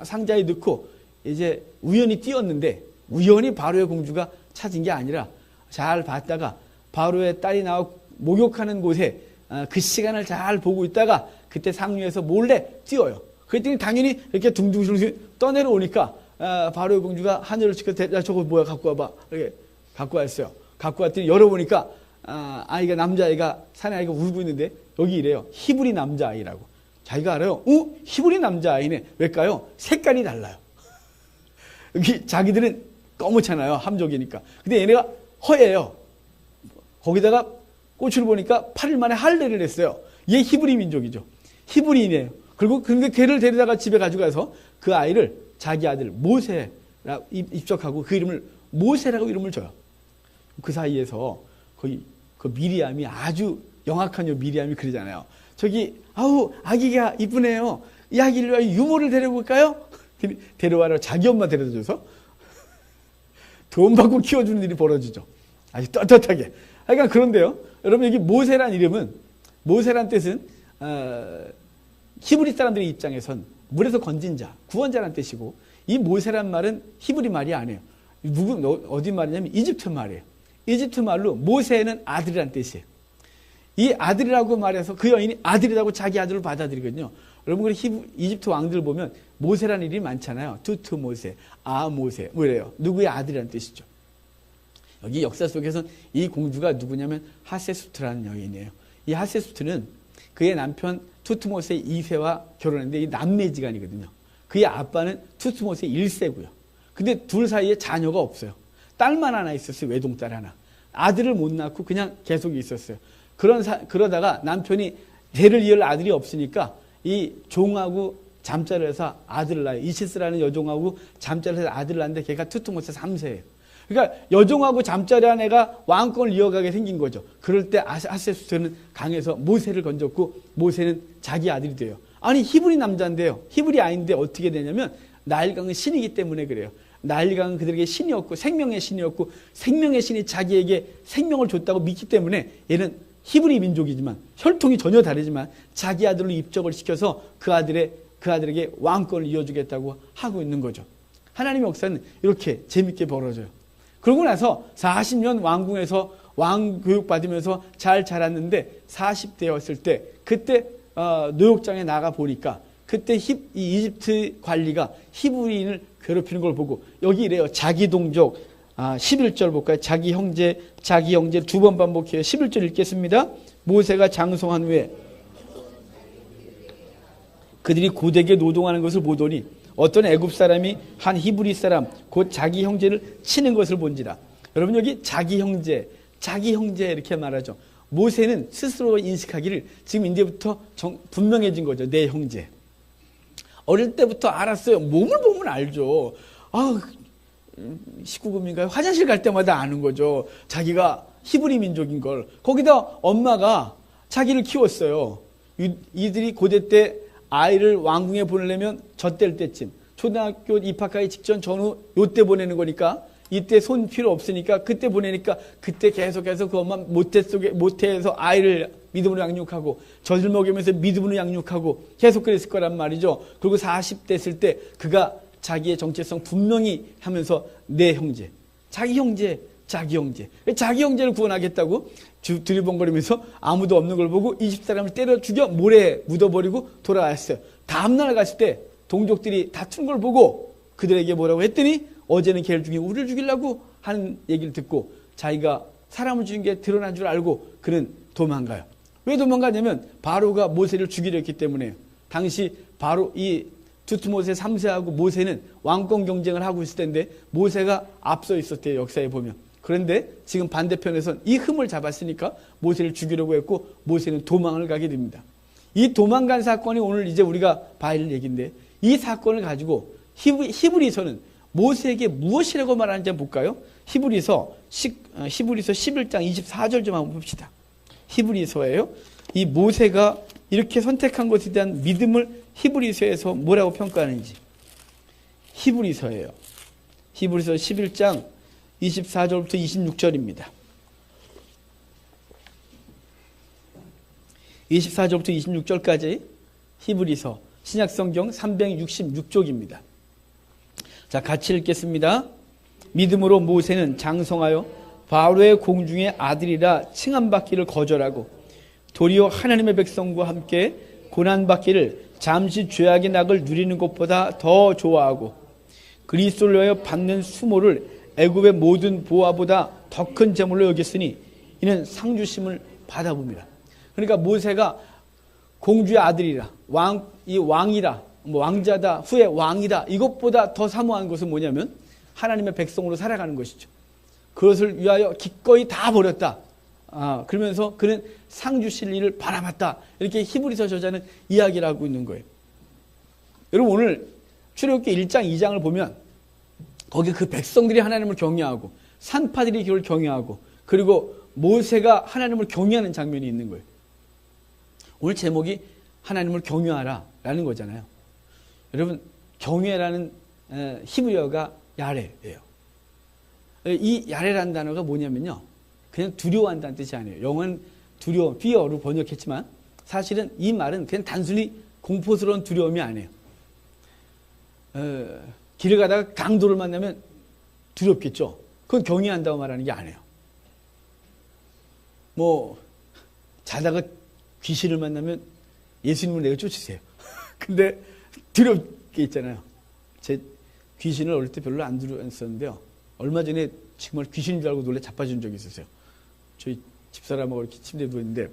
상자에 넣고 이제 우연히 띄었는데 우연히 바로의 공주가 찾은 게 아니라 잘 봤다가 바로의 딸이 나와 목욕하는 곳에 그 시간을 잘 보고 있다가 그때 상류에서 몰래 띄어요. 그랬더니 당연히 이렇게 둥둥둥 떠내려오니까 바로의 공주가 하늘을 치고 저거 뭐야 갖고 와봐. 이렇게 갖고 왔어요. 갖고 왔더니 열어보니까 아이가 남자아이가 사내아이가 울고 있는데 여기 이래요. 히브리 남자아이라고. 자기가 알아요. 히브리 남자아이네. 왜일까요? 색깔이 달라요. 여기 자기들은 검잖아요. 함족이니까. 근데 얘네가 허예요. 거기다가 꽃을 보니까 8일 만에 할례를 했어요. 얘 히브리 민족이죠. 히브리인이에요. 그리고 근데 걔를 데려다가 집에 가져가서 그 아이를 자기 아들 모세라고 입적하고 그 이름을 모세라고 이름을 줘요. 그 사이에서 거의 그 미리암이 아주 영악한 미리암이 그러잖아요. 저기 아우 아기가 이쁘네요. 이 아기를 유모를 데려볼까요? 데려와라 자기 엄마 데려다줘서 돈 받고 키워주는 일이 벌어지죠. 아주 떳떳하게. 그러니까 그런데요. 여러분 여기 모세란 이름은 모세란 뜻은 히브리 사람들의 입장에선 물에서 건진 자, 구원자란 뜻이고 이 모세란 말은 히브리 말이 아니에요. 어디 말이냐면 이집트 말이에요. 이집트 말로 모세는 아들이란 뜻이에요. 이 아들이라고 말해서 그 여인이 아들이라고 자기 아들을 받아들이거든요. 여러분 이집트 왕들 보면 모세라는 이름이 많잖아요. 투투 모세, 아 모세 뭐 이래요. 누구의 아들이라는 뜻이죠. 여기 역사 속에서는 이 공주가 누구냐면 하세수트라는 여인이에요. 이 하세수트는 그의 남편 투트모세 2세와 결혼했는데 이 남매지간이거든요. 그의 아빠는 투트모세 1세고요. 근데 둘 사이에 자녀가 없어요. 딸만 하나 있었어요. 외동딸 하나. 아들을 못 낳고 그냥 계속 있었어요. 그러다가 남편이 대를 이을 아들이 없으니까 이 종하고 잠자를 해서 아들을 낳아요. 이시스라는 여종하고 잠자를 해서 아들을 낳는데 걔가 투트모세 3세예요. 그러니까 여종하고 잠자리한 애가 왕권을 이어가게 생긴 거죠. 그럴 때 하세수트는 강해서 모세를 건졌고 모세는 자기 아들이 돼요. 아니 히브리 남자인데요. 히브리 아이인데 어떻게 되냐면 나일강은 신이기 때문에 그래요. 나일강은 그들에게 신이었고 생명의 신이었고 생명의 신이 자기에게 생명을 줬다고 믿기 때문에 얘는 히브리 민족이지만 혈통이 전혀 다르지만 자기 아들로 입적을 시켜서 그 아들에게 왕권을 이어주겠다고 하고 있는 거죠. 하나님의 역사는 이렇게 재밌게 벌어져요. 그러고 나서 40년 왕궁에서 왕 교육 받으면서 잘 자랐는데 40대였을 때 그때 노역장에 나가 보니까 그때 이 이집트 관리가 히브리인을 괴롭히는 걸 보고 여기 이래요. 자기 동족 11절 볼까요? 자기 형제 두 번 반복해요. 11절 읽겠습니다. 모세가 장성한 후에 그들이 고되게 노동하는 것을 보더니 어떤 애굽 사람이 한 히브리 사람 곧 자기 형제를 치는 것을 본지라. 여러분 여기 자기 형제 이렇게 말하죠. 모세는 스스로 인식하기를 지금 이제부터 분명해진 거죠. 내 형제. 어릴 때부터 알았어요. 몸을 보면 알죠. 19금인가요? 화장실 갈 때마다 아는 거죠. 자기가 히브리 민족인 걸. 거기다 엄마가 자기를 키웠어요. 이들이 고대 때 아이를 왕궁에 보내려면 젖될 때쯤 초등학교 입학하기 직전 전후 요때 보내는 거니까 이때 손 필요 없으니까 그때 보내니까 그때 계속해서 그 엄마 모태에서 아이를 믿음으로 양육하고 젖을 먹이면서 믿음으로 양육하고 계속 그랬을 거란 말이죠. 그리고 40대 됐을 때 그가 자기의 정체성 분명히 하면서 내 형제, 자기 형제를 구원하겠다고 두리번거리면서 아무도 없는 걸 보고 20사람을 때려 죽여 모래에 묻어버리고 돌아왔어요. 다음날 갔을 때 동족들이 다툰 걸 보고 그들에게 뭐라고 했더니 어제는 걔를 죽이고 우리를 죽이려고 하는 얘기를 듣고 자기가 사람을 죽인 게 드러난 줄 알고 그는 도망가요. 왜 도망가냐면 바로가 모세를 죽이려 했기 때문에요. 당시 바로 이 투트모세 3세하고 모세는 왕권 경쟁을 하고 있을 텐데 모세가 앞서 있었대요. 역사에 보면. 그런데 지금 반대편에선 이 흠을 잡았으니까 모세를 죽이려고 했고 모세는 도망을 가게 됩니다. 이 도망간 사건이 오늘 이제 우리가 봐야 할 얘기인데 이 사건을 가지고 히브리서는 모세에게 무엇이라고 말하는지 한번 볼까요? 히브리서 11장 24절 좀 한번 봅시다. 히브리서예요. 이 모세가 이렇게 선택한 것에 대한 믿음을 히브리서에서 뭐라고 평가하는지. 히브리서예요. 히브리서 11장 24절부터 26절입니다. 24절부터 26절까지 히브리서 신약성경 366쪽입니다. 자, 같이 읽겠습니다. 믿음으로 모세는 장성하여 바로의 공중의 아들이라 칭함받기를 거절하고 도리어 하나님의 백성과 함께 고난받기를 잠시 죄악의 낙을 누리는 것보다 더 좋아하고 그리스도를 위하여 받는 수모를 애굽의 모든 보화보다 더 큰 재물로 여겼으니 이는 상주심을 받아봅니다. 그러니까 모세가 공주의 아들이라 왕이라 왕자다 후에 왕이다 이것보다 더 사모한 것은 뭐냐면 하나님의 백성으로 살아가는 것이죠. 그것을 위하여 기꺼이 다 버렸다. 그러면서 그는 상 주실 일을 바라봤다. 이렇게 히브리서 저자는 이야기를 하고 있는 거예요. 여러분 오늘 출애굽기 1장 2장을 보면 거기 그 백성들이 하나님을 경외하고 산파들이 그를 경외하고 그리고 모세가 하나님을 경외하는 장면이 있는 거예요. 오늘 제목이 하나님을 경외하라 라는 거잖아요. 여러분 경외라는 히브리어가 야레예요. 이 야레라는 단어가 뭐냐면요. 그냥 두려워한다는 뜻이 아니에요. 영어는 두려움, fear로 번역했지만 사실은 이 말은 그냥 단순히 공포스러운 두려움이 아니에요. 길을 가다가 강도를 만나면 두렵겠죠. 그건 경외한다고 말하는 게 아니에요. 뭐 자다가 귀신을 만나면 예수님을 내가 쫓으세요. 근데 두렵게 있잖아요. 제 귀신을 어릴 때 별로 안 두려웠었는데요. 얼마 전에 정말 귀신인 줄 알고 놀래 자빠진 적이 있었어요. 저희 집사람하고 이렇게 침대에 누워있는데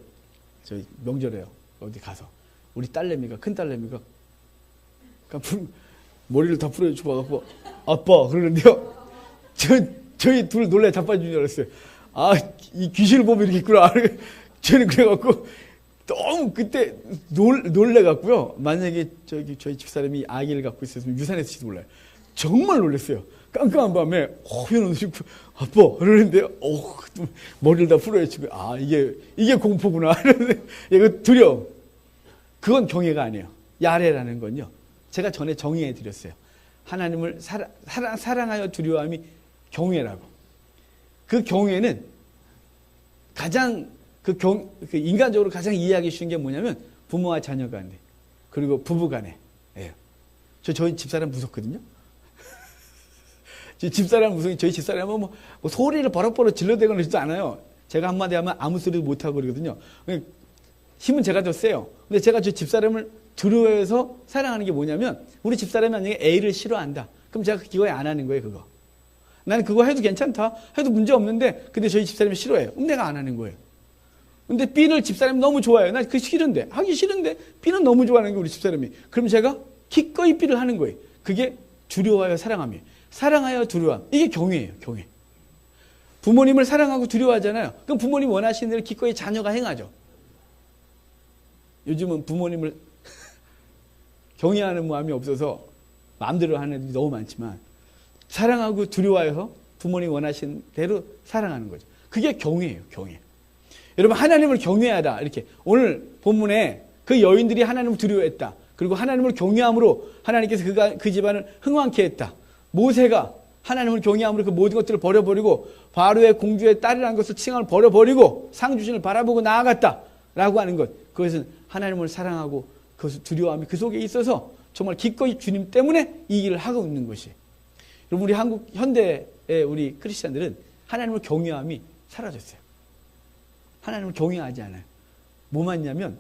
저희 명절에요. 어디 가서 우리 딸내미가 큰 딸내미가 머리를 다 풀어주고 아빠 그러는데요. 저희 둘 놀래 자빠진 줄 알았어요. 이 귀신을 보면 이렇게 있구나. 저는 그래갖고 너무 그때 놀래갖고요. 만약에 저희 집사람이 아기를 갖고 있었으면 유산했을지도 몰라요. 정말 놀랐어요. 깜깜한 밤에 현우 아빠 그러는데요. 머리를 다 풀어헤치고 이게 공포구나. 이거 두려움. 그건 경외가 아니에요. 야레라는 건요. 제가 전에 정의해 드렸어요. 하나님을 사랑하여 두려워함이 경외라고. 그 경외는 가장 인간적으로 가장 이해하기 쉬운 게 뭐냐면 부모와 자녀 간에 그리고 부부 간에. 예. 저희 집사람 무섭거든요. 저희 집사람은 뭐 소리를 버럭버럭 질러대거나 그러지도 않아요. 제가 한마디 하면 아무 소리도 못하고 그러거든요. 힘은 제가 더 세요. 근데 제가 저 집사람을 두려워해서 사랑하는 게 뭐냐면 우리 집사람이 만약에 A를 싫어한다. 그럼 제가 그거 안 하는 거예요. 그거. 나는 그거 해도 괜찮다. 해도 문제 없는데 근데 저희 집사람이 싫어해요. 그럼 내가 안 하는 거예요. 근데 B를 집사람이 너무 좋아해요. 난 그게 싫은데 하기 싫은데 B는 너무 좋아하는 게 우리 집사람이. 그럼 제가 기꺼이 B를 하는 거예요. 그게 두려워하여 사랑함이에요. 사랑하여 두려워함. 이게 경외예요. 경외. 부모님을 사랑하고 두려워하잖아요. 그럼 부모님 원하시는 대로 기꺼이 자녀가 행하죠. 요즘은 부모님을 경외하는 마음이 없어서 마음대로 하는 애들이 너무 많지만 사랑하고 두려워해서 부모님 원하시는 대로 사랑하는 거죠. 그게 경외예요. 경외. 여러분 하나님을 경외하다. 이렇게 오늘 본문에 그 여인들이 하나님을 두려워했다. 그리고 하나님을 경외함으로 하나님께서 그 집안을 흥왕케 했다. 모세가 하나님을 경외함으로 그 모든 것들을 버려버리고 바로의 공주의 딸이라는 것을 칭함을 버려버리고 상주신을 바라보고 나아갔다라고 하는 것. 그것은 하나님을 사랑하고 그것을 두려워함이 그 속에 있어서 정말 기꺼이 주님 때문에 이 일을 하고 있는 것이. 여러분 우리 한국 현대의 우리 크리스찬들은 하나님을 경외함이 사라졌어요. 하나님을 경외하지 않아요. 뭐만 있냐면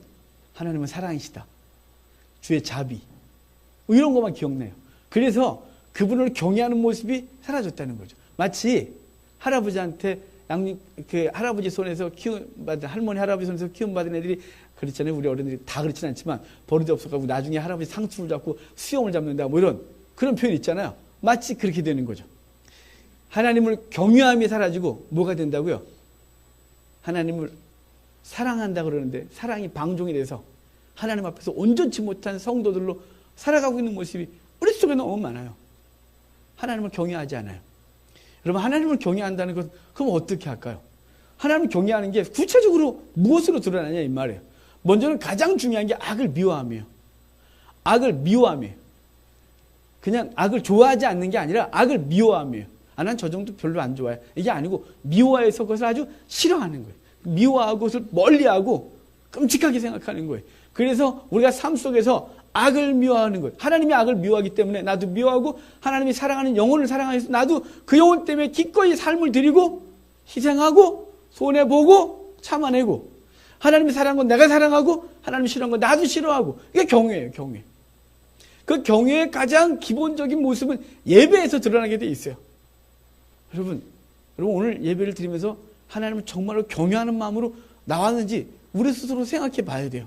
하나님은 사랑이시다. 주의 자비. 이런 것만 기억나요. 그래서 그분을 경외하는 모습이 사라졌다는 거죠. 마치 할아버지한테 할아버지 손에서 키움받은 할머니 할아버지 손에서 키움받은 애들이 그렇잖아요. 우리 어른들이 다 그렇진 않지만 버릇이 없어가지고 나중에 할아버지 상투를 잡고 수염을 잡는다 뭐 이런 그런 표현 있잖아요. 마치 그렇게 되는 거죠. 하나님을 경외함이 사라지고 뭐가 된다고요? 하나님을 사랑한다 그러는데 사랑이 방종이 돼서 하나님 앞에서 온전치 못한 성도들로 살아가고 있는 모습이 우리 속에 너무 많아요. 하나님을 경외하지 않아요. 여러분 하나님을 경외한다는 것 그럼 어떻게 할까요? 하나님을 경외하는 게 구체적으로 무엇으로 드러나냐 이 말이에요. 먼저는 가장 중요한 게 악을 미워함이에요. 악을 미워함이에요. 그냥 악을 좋아하지 않는 게 아니라 악을 미워함이에요. 난 저 정도 별로 안 좋아해. 이게 아니고 미워해서 그것을 아주 싫어하는 거예요. 미워하고 그것을 멀리하고 끔찍하게 생각하는 거예요. 그래서 우리가 삶 속에서 악을 미워하는 거예요. 하나님이 악을 미워하기 때문에 나도 미워하고 하나님이 사랑하는 영혼을 사랑해서 나도 그 영혼 때문에 기꺼이 삶을 드리고 희생하고 손해보고 참아내고 하나님이 사랑한 건 내가 사랑하고 하나님이 싫어한 건 나도 싫어하고 이게 경외예요. 경외. 그 경외의 가장 기본적인 모습은 예배에서 드러나게 돼 있어요. 여러분 오늘 예배를 드리면서 하나님을 정말로 경외하는 마음으로 나왔는지 우리 스스로 생각해 봐야 돼요.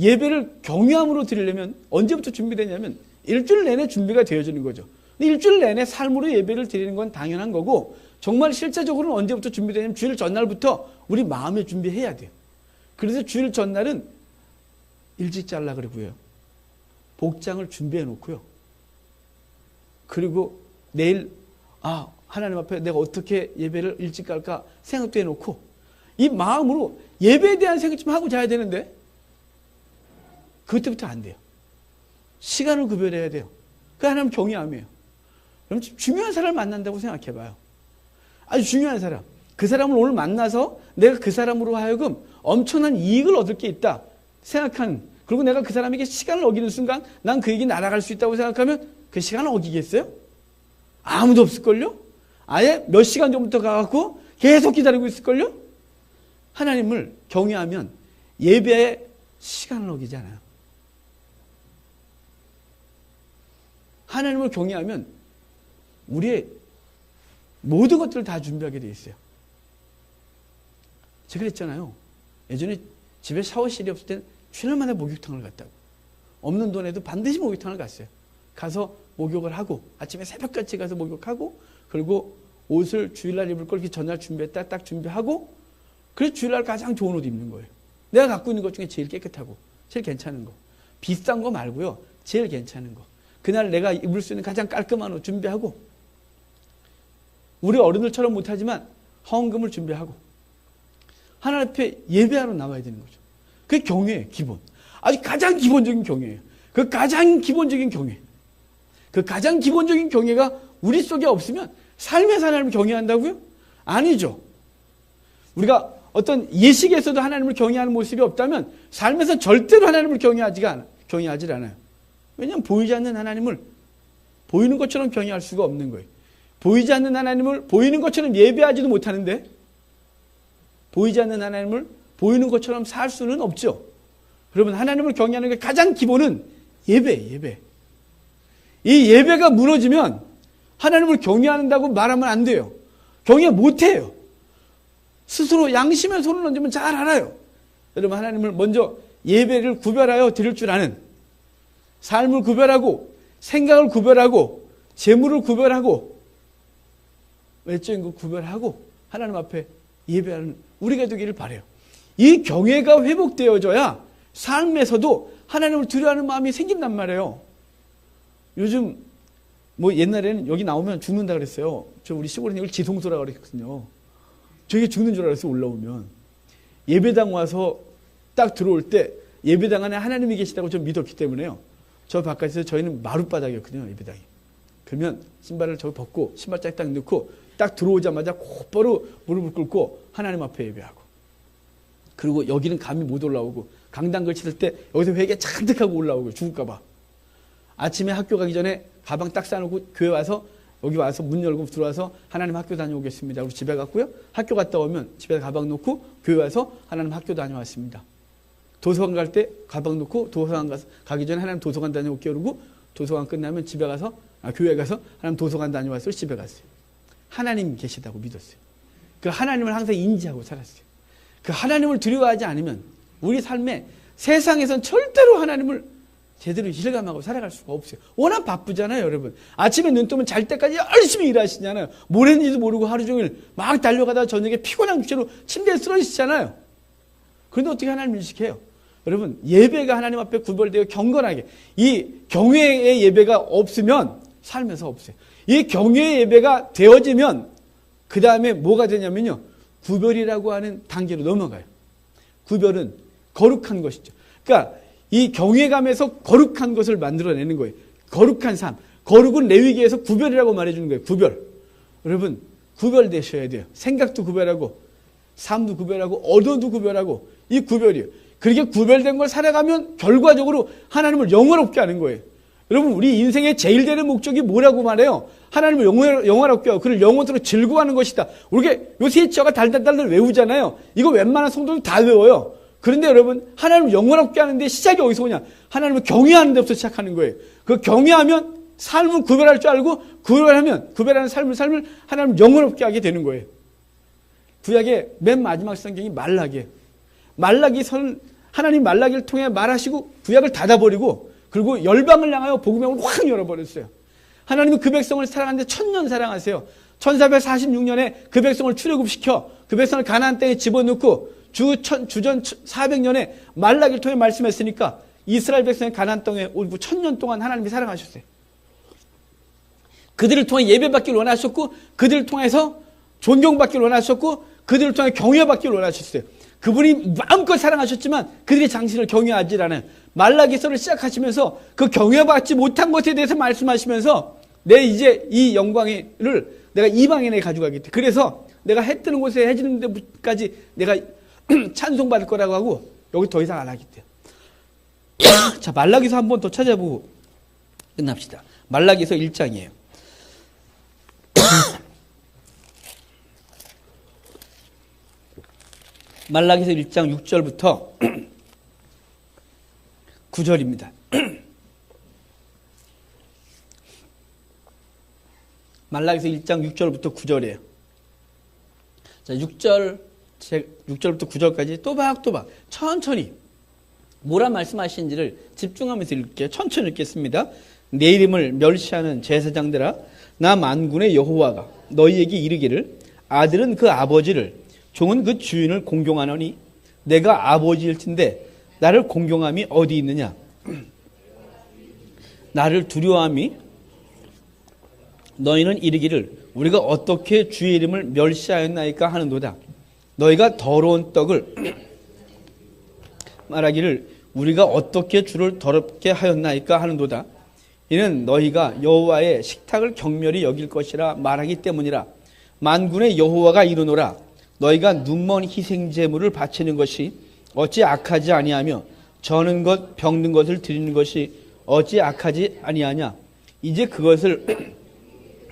예배를 경외함으로 드리려면 언제부터 준비되냐면 일주일 내내 준비가 되어지는 거죠. 일주일 내내 삶으로 예배를 드리는 건 당연한 거고 정말 실제적으로는 언제부터 준비되냐면 주일 전날부터 우리 마음에 준비해야 돼요. 그래서 주일 전날은 일찍 잘라 그러고요. 복장을 준비해 놓고요. 그리고 내일 하나님 앞에 내가 어떻게 예배를 일찍 갈까 생각도 해놓고 이 마음으로 예배에 대한 생각 좀 하고 자야 되는데 그때부터 안 돼요. 시간을 구별해야 돼요. 그 하나님 경외함이에요. 그럼 중요한 사람을 만난다고 생각해봐요. 아주 중요한 사람. 그 사람을 오늘 만나서 내가 그 사람으로 하여금 엄청난 이익을 얻을 게 있다 생각하는, 그리고 내가 그 사람에게 시간을 어기는 순간 난 그에게 날아갈 수 있다고 생각하면 그 시간을 어기겠어요? 아무도 없을걸요? 아예 몇 시간 전부터 가갖고 계속 기다리고 있을걸요? 하나님을 경외하면 예배에 시간을 어기지 않아요. 하나님을 경외하면 우리의 모든 것들을 다 준비하게 돼 있어요. 제가 그랬잖아요. 예전에 집에 샤워실이 없을 땐 주일마다 목욕탕을 갔다고. 없는 돈에도 반드시 목욕탕을 갔어요. 가서 목욕을 하고 아침에 새벽같이 가서 목욕하고 그리고 옷을 주일날 입을 걸 전날 준비했다 딱 준비하고 그래서 주일날 가장 좋은 옷 입는 거예요. 내가 갖고 있는 것 중에 제일 깨끗하고 제일 괜찮은 거. 비싼 거 말고요. 제일 괜찮은 거. 그날 내가 입을 수 있는 가장 깔끔한 옷 준비하고 우리 어른들처럼 못하지만 헌금을 준비하고 하나님 앞에 예배하러 나와야 되는 거죠. 그게 경외예요. 기본. 아주 가장 기본적인 경외예요. 그 가장 기본적인 경외. 그 가장 기본적인 경외가 우리 속에 없으면 삶에서 하나님을 경외한다고요? 아니죠. 우리가 어떤 예식에서도 하나님을 경외하는 모습이 없다면 삶에서 절대로 하나님을 경외하지 않아요. 왜냐하면 보이지 않는 하나님을 보이는 것처럼 경외할 수가 없는 거예요. 보이지 않는 하나님을 보이는 것처럼 예배하지도 못하는데 보이지 않는 하나님을 보이는 것처럼 살 수는 없죠. 여러분 하나님을 경외하는 게 가장 기본은 예배. 이 예배가 무너지면 하나님을 경외한다고 말하면 안 돼요. 경외 못해요. 스스로 양심에 손을 얹으면 잘 알아요. 여러분 하나님을 먼저 예배를 구별하여 드릴 줄 아는, 삶을 구별하고 생각을 구별하고 재물을 구별하고 외적인 걸 구별하고 하나님 앞에 예배하는 우리가 되기를 바라요. 이 경외가 회복되어져야 삶에서도 하나님을 두려워하는 마음이 생긴단 말이에요. 요즘 옛날에는 여기 나오면 죽는다 그랬어요. 저 우리 시골에 이걸 지송소라 그랬거든요. 저게 죽는 줄 알았어요. 올라오면 예배당 와서 딱 들어올 때 예배당 안에 하나님이 계시다고 좀 믿었기 때문에요. 저 바깥에서 저희는 마룻바닥이었거든요. 예배당이. 그러면 신발을 저기 벗고 신발장 딱 넣고 딱 들어오자마자 곧바로 무릎을 꿇고 하나님 앞에 예배하고, 그리고 여기는 감이 못 올라오고 강단 걸칠 때 여기서 회개 잔뜩 하고 올라오고 죽을까 봐 아침에 학교 가기 전에 가방 딱 싸놓고 교회 와서 여기 와서 문 열고 들어와서 하나님 학교 다녀오겠습니다. 그리고 집에 갔고요. 학교 갔다 오면 집에 가방 놓고 교회 와서 하나님 학교 다녀왔습니다. 도서관 갈 때 가방 놓고 도서관 가기 전에 하나님 도서관 다녀올게요. 그러고 도서관 끝나면 집에 가서 교회 가서 하나님 도서관 다녀왔어요. 집에 갔어요. 하나님 계시다고 믿었어요. 그 하나님을 항상 인지하고 살았어요. 그 하나님을 두려워하지 않으면 우리 삶에 세상에선 절대로 하나님을 제대로 실감하고 살아갈 수가 없어요. 워낙 바쁘잖아요, 여러분. 아침에 눈 뜨면 잘 때까지 열심히 일하시잖아요. 뭘 했는지도 모르고 하루 종일 막 달려가다가 저녁에 피곤한 채로 침대에 쓰러지시잖아요. 그런데 어떻게 하나님을 인식해요? 여러분, 예배가 하나님 앞에 구별되어 경건하게, 이 경외의 예배가 없으면 삶에서 없어요. 이 경외의 예배가 되어지면 그 다음에 뭐가 되냐면요, 구별이라고 하는 단계로 넘어가요. 구별은 거룩한 것이죠. 그러니까 이 경외감에서 거룩한 것을 만들어내는 거예요. 거룩한 삶. 거룩은 레위기에서 구별이라고 말해주는 거예요. 구별. 여러분 구별되셔야 돼요. 생각도 구별하고 삶도 구별하고 언어도 구별하고 이 구별이에요. 그렇게 구별된 걸 살아가면 결과적으로 하나님을 영원롭게 하는 거예요. 여러분 우리 인생의 제일 되는 목적이 뭐라고 말해요? 하나님을 영원롭게 하고 그를 영원토록 즐거워하는 것이다. 우리가 요새 저가 달달달 외우잖아요. 이거 웬만한 성도는 다 외워요. 그런데 여러분 하나님을 영원롭게 하는데 시작이 어디서 오냐? 하나님을 경외하는 데부터 시작하는 거예요. 그 경외하면 삶을 구별할 줄 알고 구별하는 삶을 하나님을 영원롭게 하게 되는 거예요. 구약의 맨 마지막 성경이 말라기예요. 하나님 말라기를 통해 말하시고 구약을 닫아버리고 그리고 열방을 향하여 복음의 문을 확 열어버렸어요. 하나님은 그 백성을 사랑하는데 1000년 사랑하세요. 1446년에 그 백성을 출애굽시켜 그 백성을 가나안 땅에 집어넣고 주전 400년에 말라기를 통해 말씀했으니까 이스라엘 백성이 가나안 땅에 오고 1000년 동안 하나님이 사랑하셨어요. 그들을 통해 예배받기를 원하셨고 그들을 통해서 존경받기를 원하셨고 그들을 통해 경외받기를 원하셨어요. 그분이 마음껏 사랑하셨지만 그들이 당신을 경외하지 않아요. 말라기서를 시작하시면서 그 경외받지 못한 것에 대해서 말씀하시면서 내 이제 이 영광을 내가 이방인에게 가져가겠다. 그래서 내가 해 뜨는 곳에 해 지는 데까지 내가 찬송받을 거라고 하고 여기 더 이상 안 하겠대요. 자, 말라기서 한 번 더 찾아보고 끝납시다. 말라기서 1장이에요. 말라기서 1장 6절부터 9절입니다. 말라기서 1장 6절부터 9절이에요. 자, 6절부터 9절까지 또박또박 천천히 뭐라 말씀하시는지를 집중하면서 읽을게요. 천천히 읽겠습니다. 내 이름을 멸시하는 제사장들아, 나 만군의 여호와가 너희에게 이르기를 아들은 그 아버지를 종은 그 주인을 공경하노니 내가 아버지일 텐데 나를 공경함이 어디 있느냐? 나를 두려워함이 너희는 이르기를 우리가 어떻게 주의 이름을 멸시하였나이까 하는도다. 너희가 더러운 떡을 말하기를 우리가 어떻게 주를 더럽게 하였나이까 하는도다. 이는 너희가 여호와의 식탁을 경멸히 여길 것이라 말하기 때문이라. 만군의 여호와가 이르노라. 너희가 눈먼 희생제물을 바치는 것이 어찌 악하지 아니하며 저는 것 병든 것을 드리는 것이 어찌 악하지 아니하냐. 이제 그것을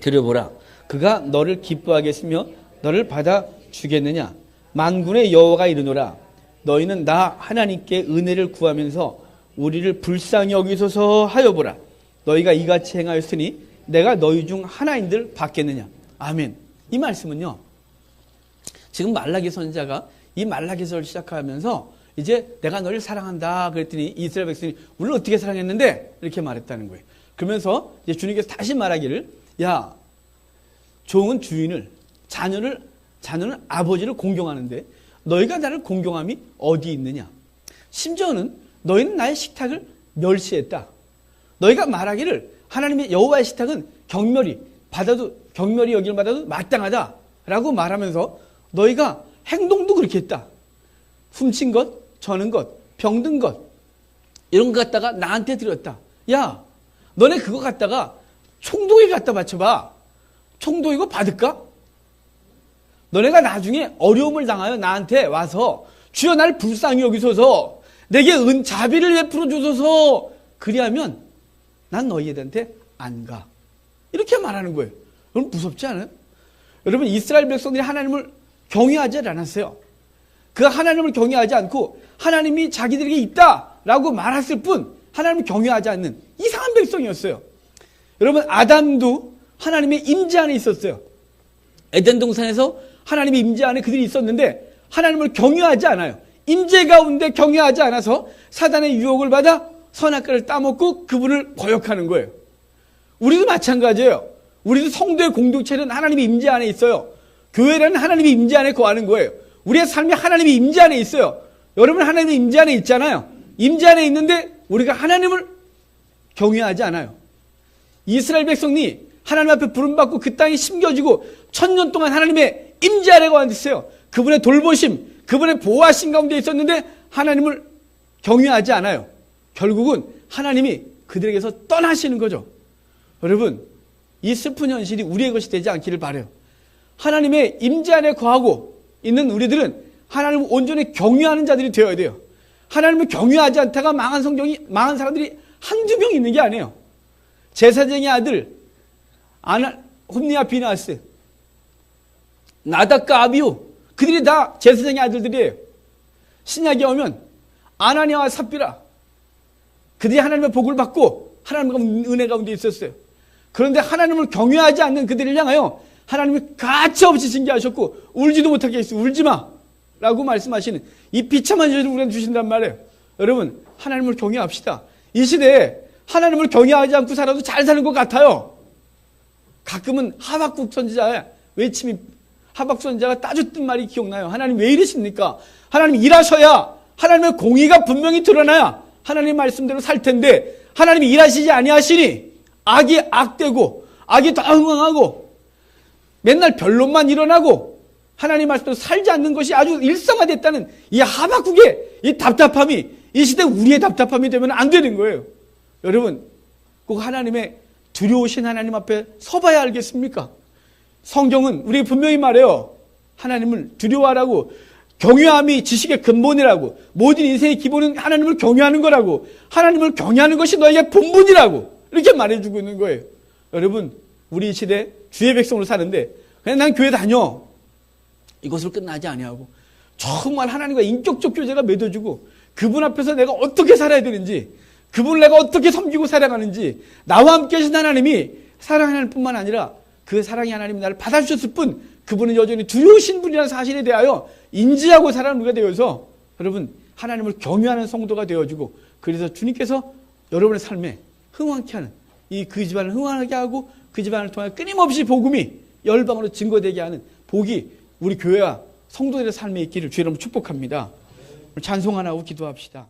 드려보라. 그가 너를 기뻐하겠으며 너를 받아 주겠느냐. 만군의 여호와가 이르노라. 너희는 나 하나님께 은혜를 구하면서 우리를 불쌍히 여기소서 하여보라. 너희가 이같이 행하였으니 내가 너희 중 하나인들 받겠느냐. 아멘. 이 말씀은요, 지금 말라기 선지자가 이 말라기서를 시작하면서 이제 내가 너를 사랑한다 그랬더니 이스라엘 백성이 우리를 어떻게 사랑했는데 이렇게 말했다는 거예요. 그러면서 이제 주님께서 다시 말하기를 야, 종은 주인을 자녀는 아버지를 공경하는데 너희가 나를 공경함이 어디 있느냐. 심지어는 너희는 나의 식탁을 멸시했다. 너희가 말하기를 하나님의 여호와의 식탁은 경멸이 여길 받아도 마땅하다라고 말하면서 너희가 행동도 그렇게 했다. 훔친 것, 저는 것, 병든 것 이런 거 갖다가 나한테 드렸다. 야, 너네 그거 갖다가 총독에 갖다 바쳐봐. 총독 이거 받을까? 너네가 나중에 어려움을 당하여 나한테 와서 주여 나를 불쌍히 여기소서 내게 자비를 베풀어 주소서 그리하면 난 너희들한테 안 가. 이렇게 말하는 거예요. 여러분 무섭지 않아요? 여러분 이스라엘 백성들이 하나님을 경외하지 않았어요. 그 하나님을 경외하지 않고 하나님이 자기들에게 있다라고 말했을 뿐 하나님을 경외하지 않는 이상한 백성이었어요. 여러분 아담도 하나님의 임재 안에 있었어요. 에덴 동산에서 하나님의 임재 안에 그들이 있었는데 하나님을 경외하지 않아요. 임재 가운데 경외하지 않아서 사단의 유혹을 받아 선악과를 따먹고 그분을 거역하는 거예요. 우리도 마찬가지예요. 우리도 성도의 공동체는 하나님의 임재 안에 있어요. 교회라는 하나님의 임재 안에 거하는 거예요. 우리의 삶이 하나님의 임재 안에 있어요. 여러분 하나님의 임재 안에 있잖아요. 임재 안에 있는데 우리가 하나님을 경외하지 않아요. 이스라엘 백성이 하나님 앞에 부름받고 그 땅이 심겨지고 1000년 동안 하나님의 임재 안에 거하셨어요. 그분의 돌보심, 그분의 보호하심 가운데 있었는데 하나님을 경외하지 않아요. 결국은 하나님이 그들에게서 떠나시는 거죠. 여러분 이 슬픈 현실이 우리의 것이 되지 않기를 바라요. 하나님의 임재 안에 거하고 있는 우리들은 하나님을 온전히 경외하는 자들이 되어야 돼요. 하나님을 경외하지 않다가 망한 사람들이 한두 명 있는 게 아니에요. 제사장의 아들 홈리와 비나스, 나답과 아비후, 그들이 다 제사장의 아들들이에요. 신약에 오면 아나니아와 삽비라, 그들이 하나님의 복을 받고 하나님의 은혜 가운데 있었어요. 그런데 하나님을 경외하지 않는 그들을 향하여 하나님이 가차없이 징계하셨고 울지도 못하게 했어요. 울지마 라고 말씀하시는 이 비참한 죄를 우리한테 주신단 말이에요. 여러분, 하나님을 경외합시다. 이 시대에 하나님을 경외하지 않고 살아도 잘 사는 것 같아요. 가끔은 하박국 선지자의 외침이, 하박국 선지자가 따졌던 말이 기억나요. 하나님 왜 이러십니까? 하나님 일하셔야 하나님의 공의가 분명히 드러나야 하나님 말씀대로 살 텐데 하나님이 일하시지 아니하시니 악이 악되고 악이 더 흥황하고 맨날 변론만 일어나고 하나님 말씀대로 살지 않는 것이 아주 일상화됐다는 이 하박국의 이 답답함이 이 시대 우리의 답답함이 되면 안 되는 거예요. 여러분, 꼭 하나님의 두려우신 하나님 앞에 서봐야 알겠습니까? 성경은 우리에게 분명히 말해요. 하나님을 두려워하라고, 경외함이 지식의 근본이라고, 모든 인생의 기본은 하나님을 경외하는 거라고, 하나님을 경외하는 것이 너에게 본분이라고 이렇게 말해주고 있는 거예요. 여러분, 우리 시대 주의 백성으로 사는데 그냥 난 교회 다녀, 이것으로 끝나지 아니하고 정말 하나님과 인격적 교제가 맺어주고 그분 앞에서 내가 어떻게 살아야 되는지, 그분을 내가 어떻게 섬기고 살아가는지, 나와 함께 하신 하나님이 사랑하는 뿐만 아니라 그 사랑의 하나님이 나를 받아주셨을 뿐 그분은 여전히 두려우신 분이라는 사실에 대하여 인지하고 살아가는 우리가 되어서 여러분, 하나님을 경외하는 성도가 되어주고, 그래서 주님께서 여러분의 삶에 흥왕케 하는, 이 그 집안을 흥왕하게 하고 그 집안을 통해 끊임없이 복음이 열방으로 증거되게 하는 복이 우리 교회와 성도들의 삶에 있기를 주의 이름으로 축복합니다. 찬송 하나 하고 기도합시다.